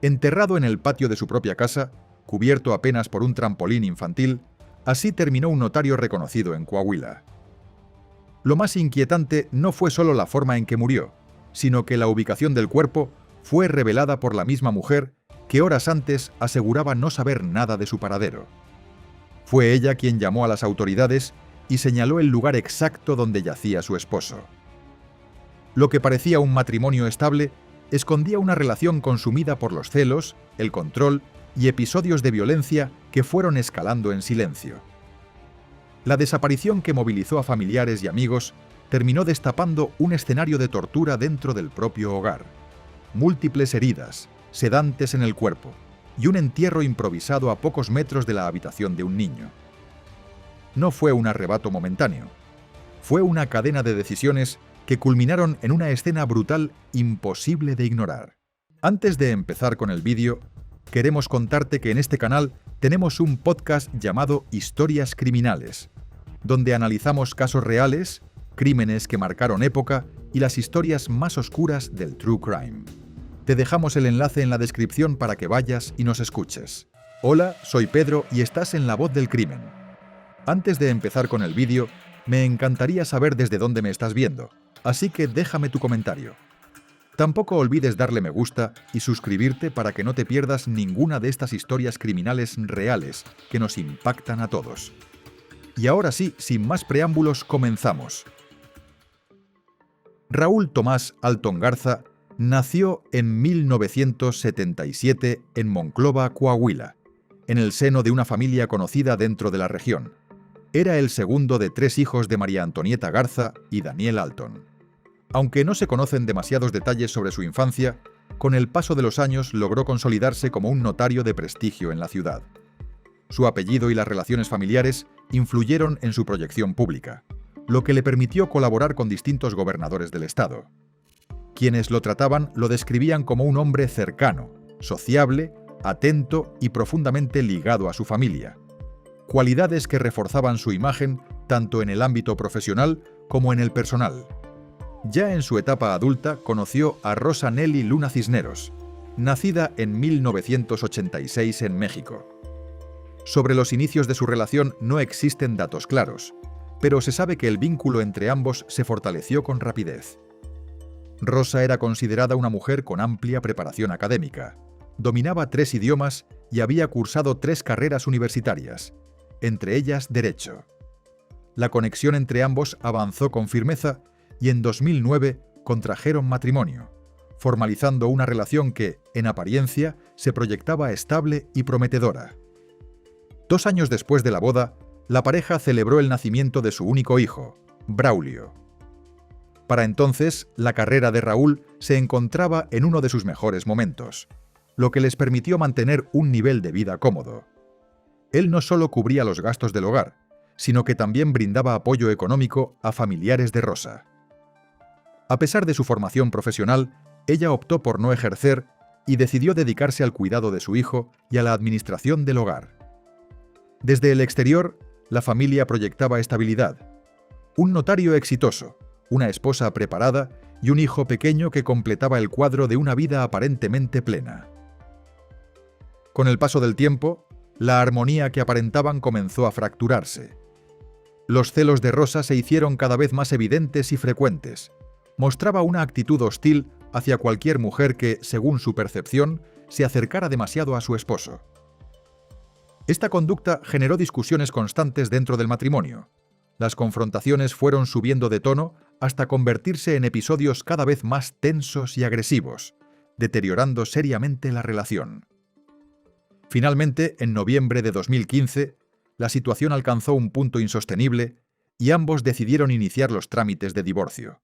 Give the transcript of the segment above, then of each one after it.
Enterrado en el patio de su propia casa, cubierto apenas por un trampolín infantil, así terminó un notario reconocido en Coahuila. Lo más inquietante no fue solo la forma en que murió, sino que la ubicación del cuerpo fue revelada por la misma mujer que horas antes aseguraba no saber nada de su paradero. Fue ella quien llamó a las autoridades y señaló el lugar exacto donde yacía su esposo. Lo que parecía un matrimonio estable escondía una relación consumida por los celos, el control y episodios de violencia que fueron escalando en silencio. La desaparición que movilizó a familiares y amigos terminó destapando un escenario de tortura dentro del propio hogar. Múltiples heridas, sedantes en el cuerpo y un entierro improvisado a pocos metros de la habitación de un niño. No fue un arrebato momentáneo. Fue una cadena de decisiones que culminaron en una escena brutal imposible de ignorar. Antes de empezar con el vídeo, queremos contarte que en este canal tenemos un podcast llamado Historias Criminales, donde analizamos casos reales, crímenes que marcaron época y las historias más oscuras del true crime. Te dejamos el enlace en la descripción para que vayas y nos escuches. Hola, soy Pedro y estás en La Voz del Crimen. Antes de empezar con el vídeo, me encantaría saber desde dónde me estás viendo, así que déjame tu comentario. Tampoco olvides darle me gusta y suscribirte para que no te pierdas ninguna de estas historias criminales reales que nos impactan a todos. Y ahora sí, sin más preámbulos, comenzamos. Raúl Tomás Alton Garza nació en 1977 en Monclova, Coahuila, en el seno de una familia conocida dentro de la región. Era el segundo de 3 hijos de María Antonieta Garza y Daniel Alton. Aunque no se conocen demasiados detalles sobre su infancia, con el paso de los años logró consolidarse como un notario de prestigio en la ciudad. Su apellido y las relaciones familiares influyeron en su proyección pública, lo que le permitió colaborar con distintos gobernadores del estado. Quienes lo trataban lo describían como un hombre cercano, sociable, atento y profundamente ligado a su familia. Cualidades que reforzaban su imagen tanto en el ámbito profesional como en el personal. Ya en su etapa adulta conoció a Rosa Nelly Luna Cisneros, nacida en 1986 en México. Sobre los inicios de su relación no existen datos claros, pero se sabe que el vínculo entre ambos se fortaleció con rapidez. Rosa era considerada una mujer con amplia preparación académica. Dominaba 3 idiomas y había cursado 3 carreras universitarias, entre ellas Derecho. La conexión entre ambos avanzó con firmeza y en 2009 contrajeron matrimonio, formalizando una relación que, en apariencia, se proyectaba estable y prometedora. 2 años después de la boda, la pareja celebró el nacimiento de su único hijo, Braulio. Para entonces, la carrera de Raúl se encontraba en uno de sus mejores momentos, lo que les permitió mantener un nivel de vida cómodo. Él no solo cubría los gastos del hogar, sino que también brindaba apoyo económico a familiares de Rosa. A pesar de su formación profesional, ella optó por no ejercer y decidió dedicarse al cuidado de su hijo y a la administración del hogar. Desde el exterior, la familia proyectaba estabilidad, un notario exitoso, una esposa preparada y un hijo pequeño que completaba el cuadro de una vida aparentemente plena. Con el paso del tiempo, la armonía que aparentaban comenzó a fracturarse. Los celos de Rosa se hicieron cada vez más evidentes y frecuentes. Mostraba una actitud hostil hacia cualquier mujer que, según su percepción, se acercara demasiado a su esposo. Esta conducta generó discusiones constantes dentro del matrimonio. Las confrontaciones fueron subiendo de tono hasta convertirse en episodios cada vez más tensos y agresivos, deteriorando seriamente la relación. Finalmente, en noviembre de 2015, la situación alcanzó un punto insostenible y ambos decidieron iniciar los trámites de divorcio.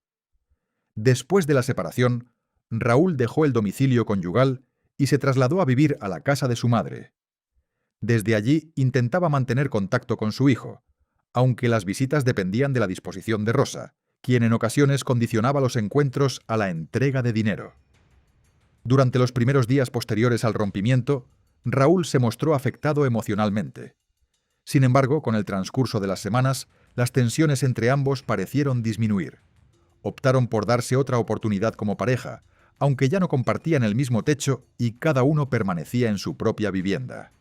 Después de la separación, Raúl dejó el domicilio conyugal y se trasladó a vivir a la casa de su madre. Desde allí intentaba mantener contacto con su hijo, aunque las visitas dependían de la disposición de Rosa, quien en ocasiones condicionaba los encuentros a la entrega de dinero. Durante los primeros días posteriores al rompimiento, Raúl se mostró afectado emocionalmente. Sin embargo, con el transcurso de las semanas, las tensiones entre ambos parecieron disminuir. Optaron por darse otra oportunidad como pareja, aunque ya no compartían el mismo techo y cada uno permanecía en su propia vivienda.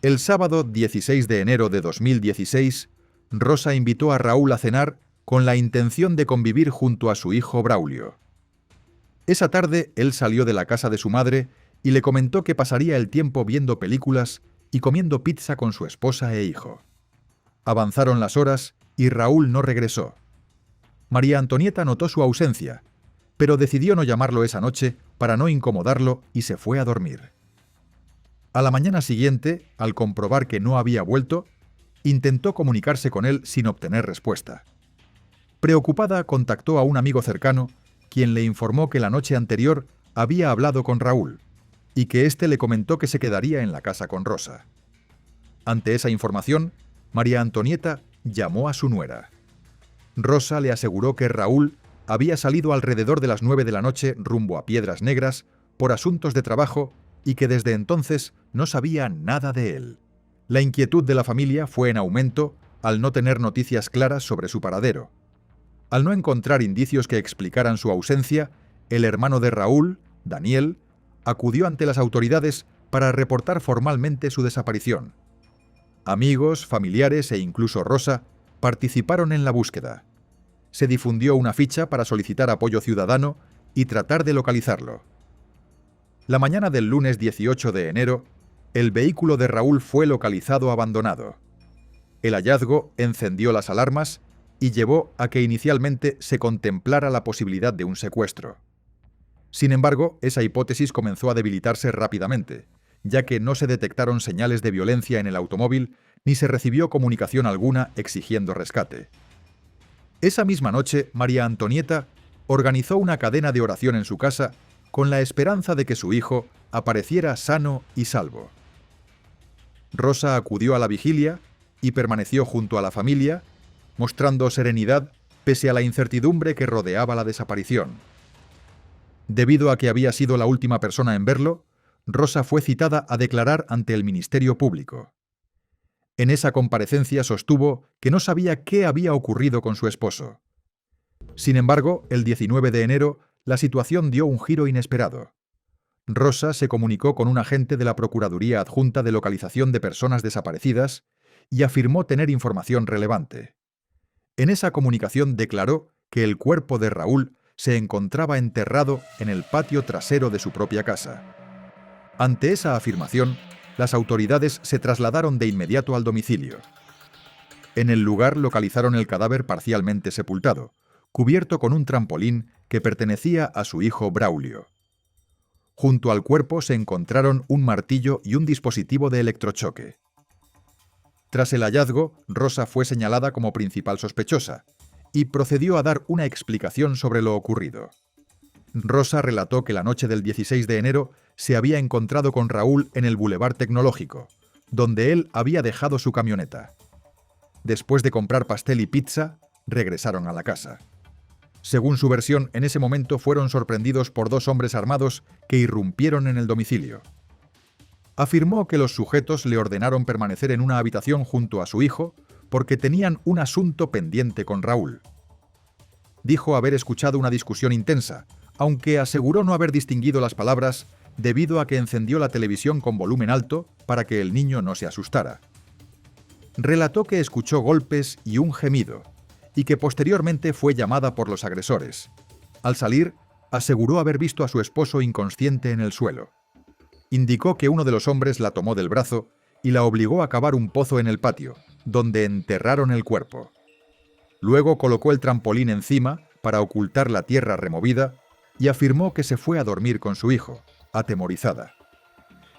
El sábado 16 de enero de 2016, Rosa invitó a Raúl a cenar con la intención de convivir junto a su hijo Braulio. Esa tarde él salió de la casa de su madre y le comentó que pasaría el tiempo viendo películas y comiendo pizza con su esposa e hijo. Avanzaron las horas y Raúl no regresó. María Antonieta notó su ausencia, pero decidió no llamarlo esa noche para no incomodarlo y se fue a dormir. A la mañana siguiente, al comprobar que no había vuelto, intentó comunicarse con él sin obtener respuesta. Preocupada, contactó a un amigo cercano, quien le informó que la noche anterior había hablado con Raúl y que éste le comentó que se quedaría en la casa con Rosa. Ante esa información, María Antonieta llamó a su nuera. Rosa le aseguró que Raúl había salido alrededor de las 9 de la noche rumbo a Piedras Negras por asuntos de trabajo y que desde entonces no sabía nada de él. La inquietud de la familia fue en aumento al no tener noticias claras sobre su paradero. Al no encontrar indicios que explicaran su ausencia, el hermano de Raúl, Daniel, acudió ante las autoridades para reportar formalmente su desaparición. Amigos, familiares e incluso Rosa participaron en la búsqueda. Se difundió una ficha para solicitar apoyo ciudadano y tratar de localizarlo. La mañana del lunes 18 de enero, el vehículo de Raúl fue localizado abandonado. El hallazgo encendió las alarmas y llevó a que inicialmente se contemplara la posibilidad de un secuestro. Sin embargo, esa hipótesis comenzó a debilitarse rápidamente, ya que no se detectaron señales de violencia en el automóvil ni se recibió comunicación alguna exigiendo rescate. Esa misma noche, María Antonieta organizó una cadena de oración en su casa con la esperanza de que su hijo apareciera sano y salvo. Rosa acudió a la vigilia y permaneció junto a la familia, mostrando serenidad pese a la incertidumbre que rodeaba la desaparición. Debido a que había sido la última persona en verlo, Rosa fue citada a declarar ante el Ministerio Público. En esa comparecencia sostuvo que no sabía qué había ocurrido con su esposo. Sin embargo, el 19 de enero, la situación dio un giro inesperado. Rosa se comunicó con un agente de la Procuraduría Adjunta de Localización de Personas Desaparecidas y afirmó tener información relevante. En esa comunicación declaró que el cuerpo de Raúl se encontraba enterrado en el patio trasero de su propia casa. Ante esa afirmación, las autoridades se trasladaron de inmediato al domicilio. En el lugar localizaron el cadáver parcialmente sepultado, cubierto con un trampolín que pertenecía a su hijo Braulio. Junto al cuerpo se encontraron un martillo y un dispositivo de electrochoque. Tras el hallazgo, Rosa fue señalada como principal sospechosa y procedió a dar una explicación sobre lo ocurrido. Rosa relató que la noche del 16 de enero se había encontrado con Raúl en el Boulevard Tecnológico, donde él había dejado su camioneta. Después de comprar pastel y pizza, regresaron a la casa. Según su versión, en ese momento fueron sorprendidos por dos hombres armados que irrumpieron en el domicilio. Afirmó que los sujetos le ordenaron permanecer en una habitación junto a su hijo porque tenían un asunto pendiente con Raúl. Dijo haber escuchado una discusión intensa, aunque aseguró no haber distinguido las palabras debido a que encendió la televisión con volumen alto para que el niño no se asustara. Relató que escuchó golpes y un gemido, y que posteriormente fue llamada por los agresores. Al salir, aseguró haber visto a su esposo inconsciente en el suelo. Indicó que uno de los hombres la tomó del brazo y la obligó a cavar un pozo en el patio, donde enterraron el cuerpo. Luego colocó el trampolín encima para ocultar la tierra removida y afirmó que se fue a dormir con su hijo, atemorizada.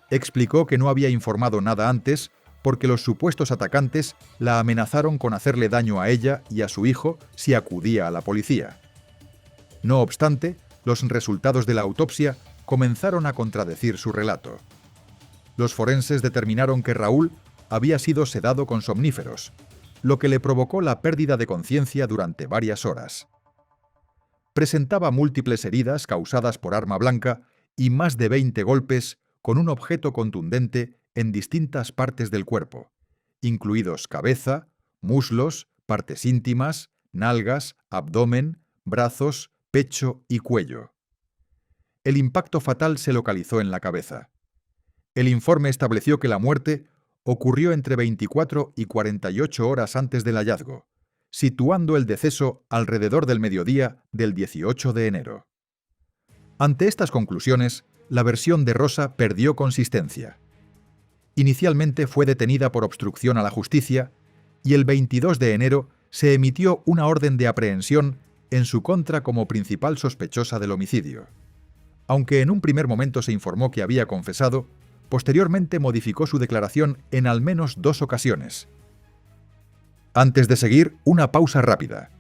Explicó que no había informado nada antes porque los supuestos atacantes la amenazaron con hacerle daño a ella y a su hijo si acudía a la policía. No obstante, los resultados de la autopsia comenzaron a contradecir su relato. Los forenses determinaron que Raúl había sido sedado con somníferos, lo que le provocó la pérdida de conciencia durante varias horas. Presentaba múltiples heridas causadas por arma blanca y más de 20 golpes con un objeto contundente en distintas partes del cuerpo, incluidos cabeza, muslos, partes íntimas, nalgas, abdomen, brazos, pecho y cuello. el impacto fatal se localizó en la cabeza. El informe estableció que la muerte ocurrió entre 24 y 48 horas antes del hallazgo, situando el deceso alrededor del mediodía del 18 de enero. Ante estas conclusiones, la versión de Rosa perdió consistencia. Inicialmente fue detenida por obstrucción a la justicia y el 22 de enero se emitió una orden de aprehensión en su contra como principal sospechosa del homicidio. Aunque en un primer momento se informó que había confesado, posteriormente modificó su declaración en al menos 2 ocasiones. Antes de seguir, una pausa rápida.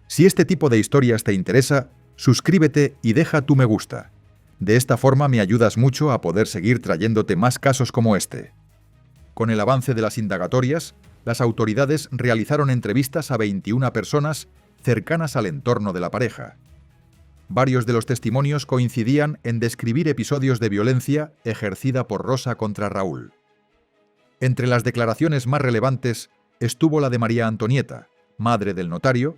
Si este tipo de historias te interesa, suscríbete y deja tu me gusta. De esta forma me ayudas mucho a poder seguir trayéndote más casos como este. Con el avance de las indagatorias, las autoridades realizaron entrevistas a 21 personas cercanas al entorno de la pareja. Varios de los testimonios coincidían en describir episodios de violencia ejercida por Rosa contra Raúl. Entre las declaraciones más relevantes estuvo la de María Antonieta, madre del notario,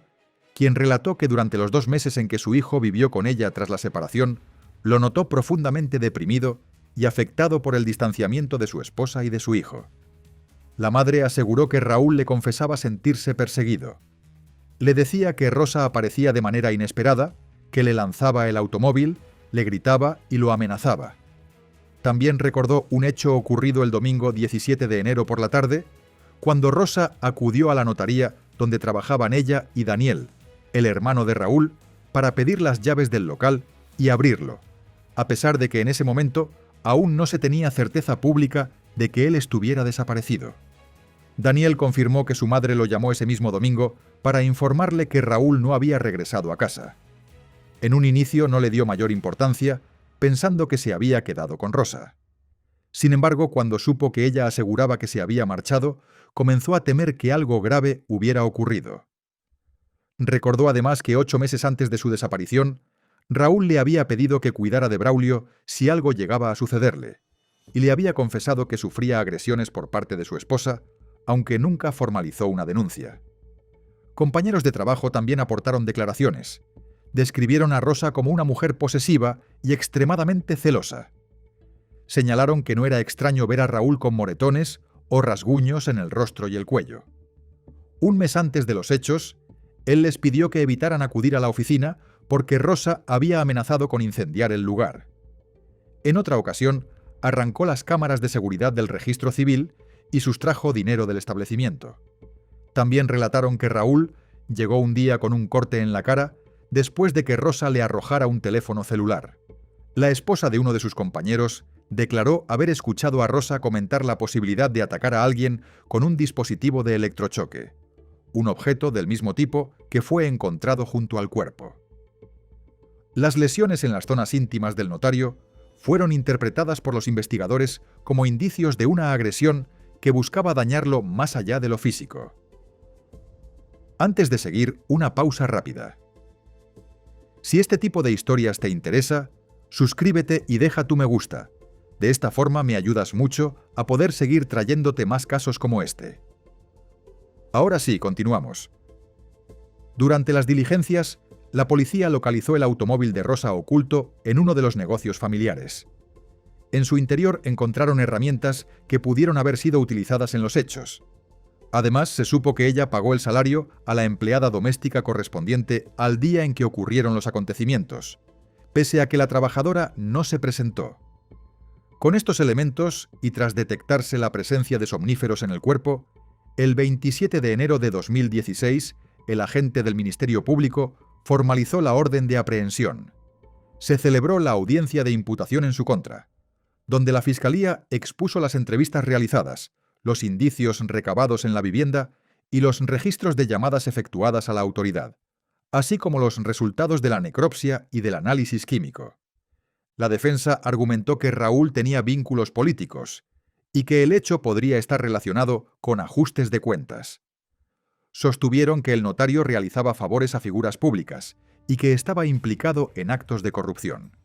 quien relató que durante los 2 meses en que su hijo vivió con ella tras la separación, lo notó profundamente deprimido y afectado por el distanciamiento de su esposa y de su hijo. La madre aseguró que Raúl le confesaba sentirse perseguido. Le decía que Rosa aparecía de manera inesperada, que le lanzaba el automóvil, le gritaba y lo amenazaba. También recordó un hecho ocurrido el domingo 17 de enero por la tarde, cuando Rosa acudió a la notaría donde trabajaban ella y Daniel, el hermano de Raúl, para pedir las llaves del local y abrirlo, a pesar de que en ese momento aún no se tenía certeza pública de que él estuviera desaparecido. Daniel confirmó que su madre lo llamó ese mismo domingo para informarle que Raúl no había regresado a casa. En un inicio no le dio mayor importancia, pensando que se había quedado con Rosa. Sin embargo, cuando supo que ella aseguraba que se había marchado, comenzó a temer que algo grave hubiera ocurrido. Recordó además que 8 meses antes de su desaparición, Raúl le había pedido que cuidara de Braulio si algo llegaba a sucederle, y le había confesado que sufría agresiones por parte de su esposa, aunque nunca formalizó una denuncia. Compañeros de trabajo también aportaron declaraciones. Describieron a Rosa como una mujer posesiva y extremadamente celosa. Señalaron que no era extraño ver a Raúl con moretones o rasguños en el rostro y el cuello. Un mes antes de los hechos, él les pidió que evitaran acudir a la oficina porque Rosa había amenazado con incendiar el lugar. En otra ocasión, arrancó las cámaras de seguridad del registro civil y sustrajo dinero del establecimiento. También relataron que Raúl llegó un día con un corte en la cara después de que Rosa le arrojara un teléfono celular. La esposa de uno de sus compañeros declaró haber escuchado a Rosa comentar la posibilidad de atacar a alguien con un dispositivo de electrochoque, un objeto del mismo tipo que fue encontrado junto al cuerpo. Las lesiones en las zonas íntimas del notario fueron interpretadas por los investigadores como indicios de una agresión que buscaba dañarlo más allá de lo físico. Antes de seguir, una pausa rápida. Si este tipo de historias te interesa, suscríbete y deja tu me gusta. De esta forma me ayudas mucho a poder seguir trayéndote más casos como este. Ahora sí, continuamos. Durante las diligencias, la policía localizó el automóvil de Rosa oculto en uno de los negocios familiares. En su interior encontraron herramientas que pudieron haber sido utilizadas en los hechos. Además, se supo que ella pagó el salario a la empleada doméstica correspondiente al día en que ocurrieron los acontecimientos, pese a que la trabajadora no se presentó. Con estos elementos, y tras detectarse la presencia de somníferos en el cuerpo, el 27 de enero de 2016, el agente del Ministerio Público formalizó la orden de aprehensión. Se celebró la audiencia de imputación en su contra, donde la Fiscalía expuso las entrevistas realizadas, los indicios recabados en la vivienda y los registros de llamadas efectuadas a la autoridad, así como los resultados de la necropsia y del análisis químico. La defensa argumentó que Raúl tenía vínculos políticos y que el hecho podría estar relacionado con ajustes de cuentas. Sostuvieron que el notario realizaba favores a figuras públicas y que estaba implicado en actos de corrupción.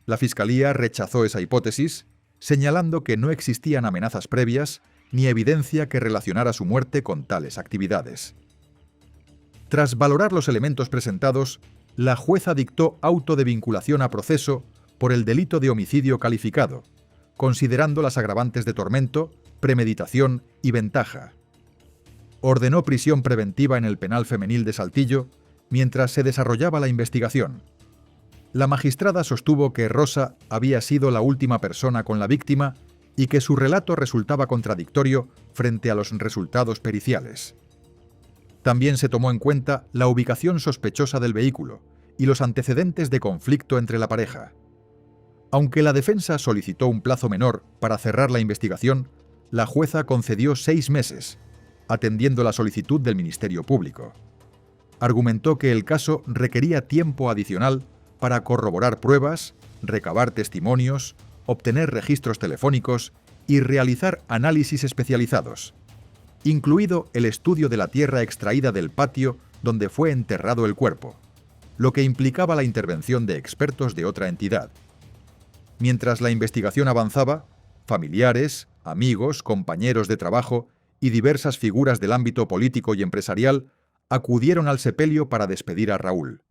La Fiscalía rechazó esa hipótesis, señalando que no existían amenazas previas ni evidencia que relacionara su muerte con tales actividades. Tras valorar los elementos presentados, la jueza dictó auto de vinculación a proceso por el delito de homicidio calificado, considerando las agravantes de tormento, premeditación y ventaja. Ordenó prisión preventiva en el penal femenil de Saltillo mientras se desarrollaba la investigación. La magistrada sostuvo que Rosa había sido la última persona con la víctima y que su relato resultaba contradictorio frente a los resultados periciales. También se tomó en cuenta la ubicación sospechosa del vehículo y los antecedentes de conflicto entre la pareja. Aunque la defensa solicitó un plazo menor para cerrar la investigación, la jueza concedió 6 meses, atendiendo la solicitud del Ministerio Público. Argumentó que el caso requería tiempo adicional para corroborar pruebas, recabar testimonios, obtener registros telefónicos y realizar análisis especializados, incluido el estudio de la tierra extraída del patio donde fue enterrado el cuerpo, lo que implicaba la intervención de expertos de otra entidad. Mientras la investigación avanzaba, familiares, amigos, compañeros de trabajo y diversas figuras del ámbito político y empresarial acudieron al sepelio para despedir a Raúl.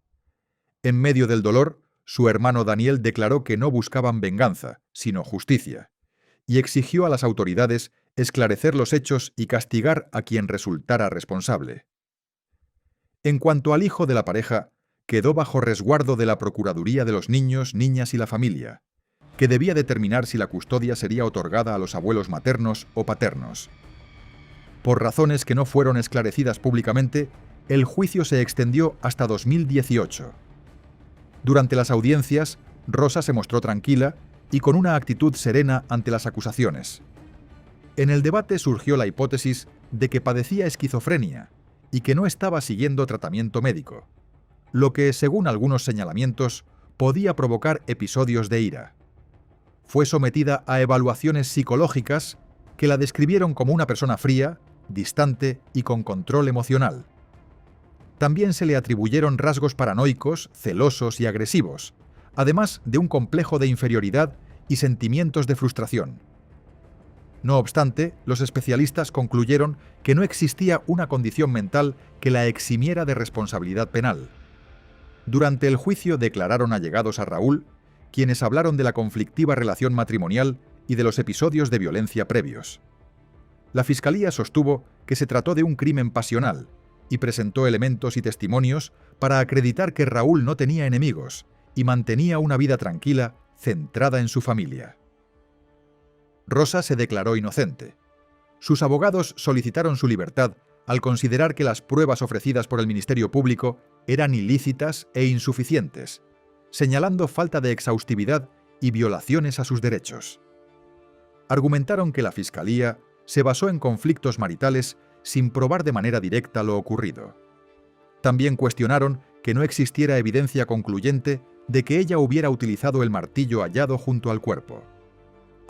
En medio del dolor, su hermano Daniel declaró que no buscaban venganza, sino justicia, y exigió a las autoridades esclarecer los hechos y castigar a quien resultara responsable. En cuanto al hijo de la pareja, quedó bajo resguardo de la Procuraduría de los Niños, Niñas y la Familia, que debía determinar si la custodia sería otorgada a los abuelos maternos o paternos. Por razones que no fueron esclarecidas públicamente, el juicio se extendió hasta 2018. Durante las audiencias, Rosa se mostró tranquila y con una actitud serena ante las acusaciones. En el debate surgió la hipótesis de que padecía esquizofrenia y que no estaba siguiendo tratamiento médico, lo que, según algunos señalamientos, podía provocar episodios de ira. Fue sometida a evaluaciones psicológicas que la describieron como una persona fría, distante y con control emocional. También se le atribuyeron rasgos paranoicos, celosos y agresivos, además de un complejo de inferioridad y sentimientos de frustración. No obstante, los especialistas concluyeron que no existía una condición mental que la eximiera de responsabilidad penal. Durante el juicio declararon allegados a Raúl, quienes hablaron de la conflictiva relación matrimonial y de los episodios de violencia previos. La Fiscalía sostuvo que se trató de un crimen pasional y presentó elementos y testimonios para acreditar que Raúl no tenía enemigos y mantenía una vida tranquila, centrada en su familia. Rosa se declaró inocente. Sus abogados solicitaron su libertad al considerar que las pruebas ofrecidas por el Ministerio Público eran ilícitas e insuficientes, señalando falta de exhaustividad y violaciones a sus derechos. Argumentaron que la Fiscalía se basó en conflictos maritales sin probar de manera directa lo ocurrido. También cuestionaron que no existiera evidencia concluyente de que ella hubiera utilizado el martillo hallado junto al cuerpo.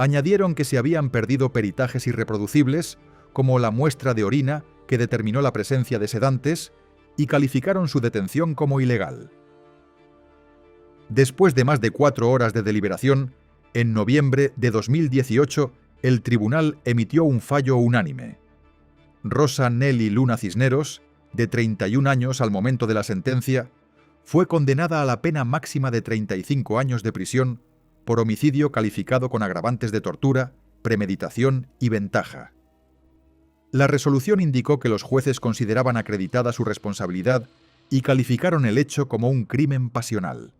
Añadieron que se habían perdido peritajes irreproducibles, como la muestra de orina que determinó la presencia de sedantes, y calificaron su detención como ilegal. Después de más de 4 horas de deliberación, en noviembre de 2018, el tribunal emitió un fallo unánime. Rosa Nelly Luna Cisneros, de 31 años al momento de la sentencia, fue condenada a la pena máxima de 35 años de prisión por homicidio calificado con agravantes de tortura, premeditación y ventaja. La resolución indicó que los jueces consideraban acreditada su responsabilidad y calificaron el hecho como un crimen pasional.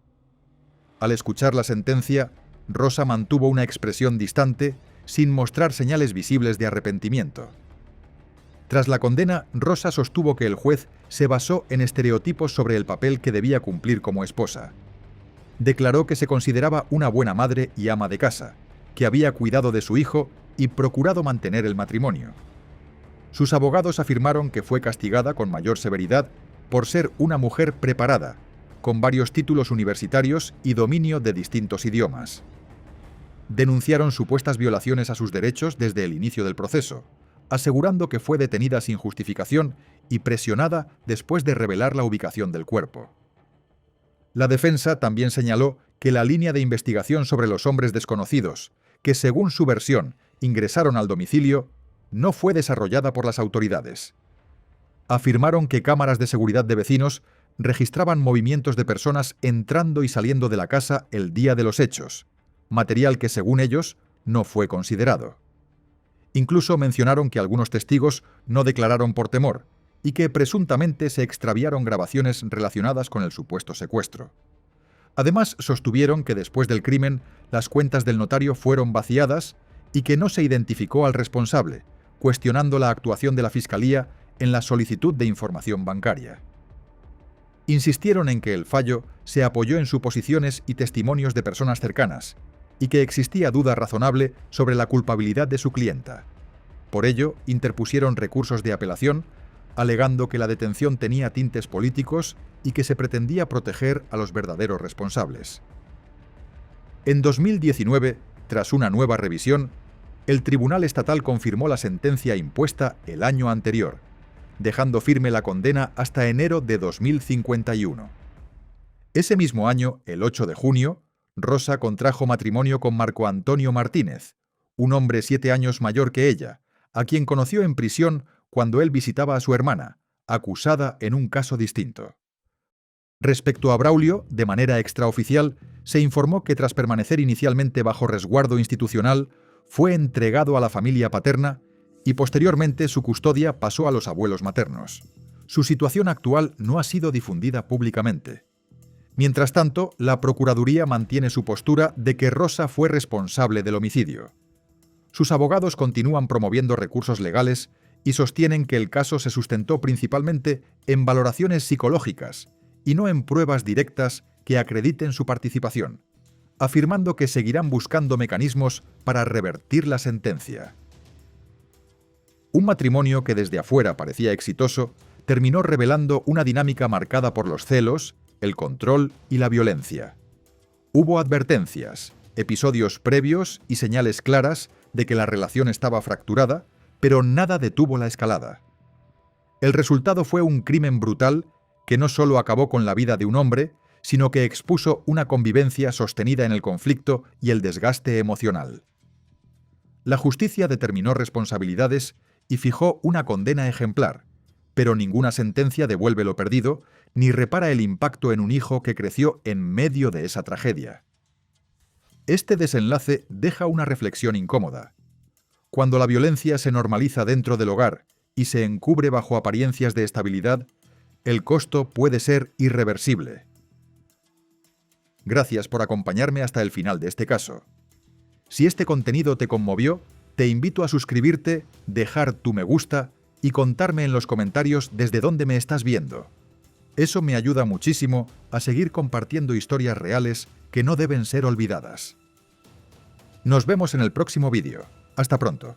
Al escuchar la sentencia, Rosa mantuvo una expresión distante, sin mostrar señales visibles de arrepentimiento. Tras la condena, Rosa sostuvo que el juez se basó en estereotipos sobre el papel que debía cumplir como esposa. Declaró que se consideraba una buena madre y ama de casa, que había cuidado de su hijo y procurado mantener el matrimonio. Sus abogados afirmaron que fue castigada con mayor severidad por ser una mujer preparada, con varios títulos universitarios y dominio de distintos idiomas. Denunciaron supuestas violaciones a sus derechos desde el inicio del proceso, asegurando que fue detenida sin justificación y presionada después de revelar la ubicación del cuerpo. La defensa también señaló que la línea de investigación sobre los hombres desconocidos, que según su versión ingresaron al domicilio, no fue desarrollada por las autoridades. Afirmaron que cámaras de seguridad de vecinos registraban movimientos de personas entrando y saliendo de la casa el día de los hechos, material que, según ellos, no fue considerado. Incluso mencionaron que algunos testigos no declararon por temor y que presuntamente se extraviaron grabaciones relacionadas con el supuesto secuestro. Además, sostuvieron que después del crimen las cuentas del notario fueron vaciadas y que no se identificó al responsable, cuestionando la actuación de la Fiscalía en la solicitud de información bancaria. Insistieron en que el fallo se apoyó en suposiciones y testimonios de personas cercanas y que existía duda razonable sobre la culpabilidad de su clienta. Por ello, interpusieron recursos de apelación, alegando que la detención tenía tintes políticos y que se pretendía proteger a los verdaderos responsables. En 2019, tras una nueva revisión, el Tribunal Estatal confirmó la sentencia impuesta el año anterior, dejando firme la condena hasta enero de 2051. Ese mismo año, el 8 de junio, Rosa contrajo matrimonio con Marco Antonio Martínez, un hombre 7 años mayor que ella, a quien conoció en prisión cuando él visitaba a su hermana, acusada en un caso distinto. Respecto a Braulio, de manera extraoficial, se informó que tras permanecer inicialmente bajo resguardo institucional, fue entregado a la familia paterna y posteriormente su custodia pasó a los abuelos maternos. Su situación actual no ha sido difundida públicamente. Mientras tanto, la Procuraduría mantiene su postura de que Rosa fue responsable del homicidio. Sus abogados continúan promoviendo recursos legales y sostienen que el caso se sustentó principalmente en valoraciones psicológicas y no en pruebas directas que acrediten su participación, afirmando que seguirán buscando mecanismos para revertir la sentencia. Un matrimonio que desde afuera parecía exitoso terminó revelando una dinámica marcada por los celos, el control y la violencia. Hubo advertencias, episodios previos y señales claras de que la relación estaba fracturada, pero nada detuvo la escalada. El resultado fue un crimen brutal que no solo acabó con la vida de un hombre, sino que expuso una convivencia sostenida en el conflicto y el desgaste emocional. La justicia determinó responsabilidades y fijó una condena ejemplar, pero ninguna sentencia devuelve lo perdido ni repara el impacto en un hijo que creció en medio de esa tragedia. Este desenlace deja una reflexión incómoda. Cuando la violencia se normaliza dentro del hogar y se encubre bajo apariencias de estabilidad, el costo puede ser irreversible. Gracias por acompañarme hasta el final de este caso. Si este contenido te conmovió, te invito a suscribirte, dejar tu me gusta y contarme en los comentarios desde dónde me estás viendo. Eso me ayuda muchísimo a seguir compartiendo historias reales que no deben ser olvidadas. Nos vemos en el próximo vídeo. Hasta pronto.